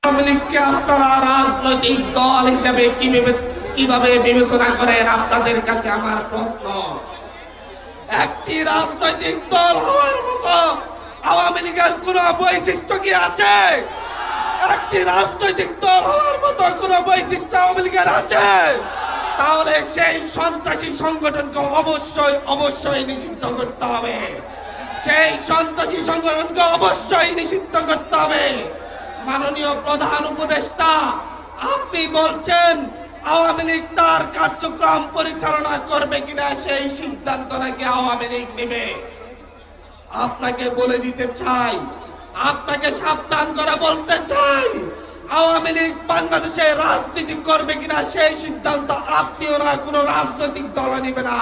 আওয়ামী লীগকে আপনারা রাজনৈতিক দল হিসেবে কিভাবে বিবেচনা করেন? আপনাদের কাছে আমার প্রশ্ন। একটি রাজনৈতিক দল হওয়ার মতো আওয়ামী লীগের কোন বৈশিষ্ট্য কি আছে? একটি রাজনৈতিক দল হওয়ার মতো কোন বৈশিষ্ট্য আওয়ামী লীগের আছে? তাহলে সেই সন্ত্রাসী সংগঠনকে অবশ্যই নিষিদ্ধ করতে হবে। সেই সন্ত্রাসী সংগঠনকে অবশ্যই নিষিদ্ধ করতে হবে। মাননীয় প্রধান উপদেষ্টা, আপনি বলছেন আওয়ামী লীগ তার কার্যক্রম পরিচালনা করবে কিনা সেই সিদ্ধান্ত নাকি আওয়ামী লীগ নেবে। আপনাকে বলে দিতে চাই, আপনাকে সাবধান করে বলতে চাই, আওয়ামী লীগ বাংলাদেশে রাজনীতি করবে কিনা সেই সিদ্ধান্ত আপনিও না কোনো রাজনৈতিক দল নেবে না।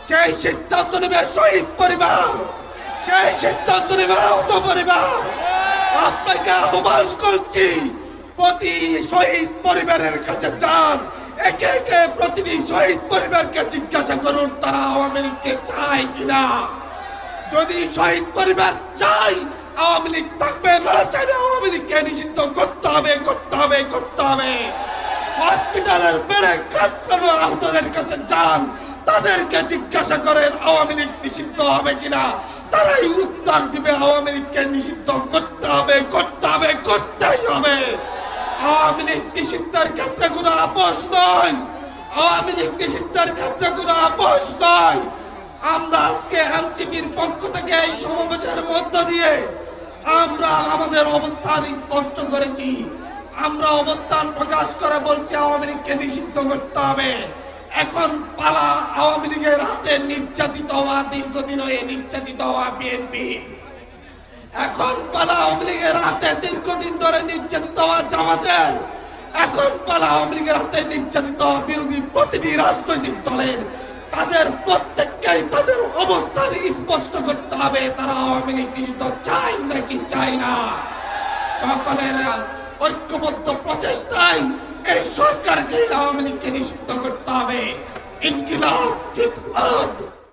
সেই সিদ্ধান্ত নেবে শহীদ পরিবার, সেই সিদ্ধান্ত নেবে আহত পরিবার। আপনাকে আহ্বান করছি, প্রতি শহীদ পরিবারের কাছে যান, একে একে প্রতিটি শহীদ পরিবারকে জিজ্ঞাসা করুন তারা আওয়ামী লীগকে চায় কিনা। যদি শহীদ পরিবার চাই আওয়ামী লীগ থাকবে, না চাইলে আওয়ামী লীগকে নিষিদ্ধ করতে হবে। হসপিটালের বেড়ে কাতরানো আহতদের কাছে যান, তাদেরকে জিজ্ঞাসা করেন আওয়ামী লীগ নিষিদ্ধ হবে কিনা। তারাই উত্তর দিবে আওয়ামী লীগকে নিষিদ্ধ করতেই হবে। আওয়ামী লীগ নিষিদ্ধের ক্ষেত্রে কোনো আপোষ নয়, আওয়ামী লীগ নিষিদ্ধের ক্ষেত্রে কোনো আপোষ নয়। আমরা আজকে এনসিপির পক্ষ থেকে এই সমাবেশের মধ্য দিয়ে আমরা আমাদের অবস্থান স্পষ্ট করেছি। আমরা অবস্থান প্রকাশ করে বলছি আওয়ামী লীগকে নিষিদ্ধ করতে হবে। এখন পালা আওয়ামী লীগের হাতে নির্যাতিত হওয়া, দীর্ঘদিন হয়ে নির্যাতিত হওয়া বিএনপি। এখন পালা আওয়ামী লীগের হাতে দীর্ঘদিন ধরে নির্যাতিত হওয়া জামাতের। এখন পালা আওয়ামী লীগের হাতে নির্যাতিত হওয়া বিরোধী প্রতিটি রাজনৈতিক দলের। তাদের প্রত্যেককেই তাদের অবস্থান স্পষ্ট করতে হবে, তারা আওয়ামী লীগ নিষিদ্ধ চায় নাকি চায় না। সকলের ঐক্যবদ্ধ প্রচেষ্টায় এই সরকারকে আওয়ামী লীগকে নিষিদ্ধ করতে হবে। ইনকিলাব জিন্দাবাদ।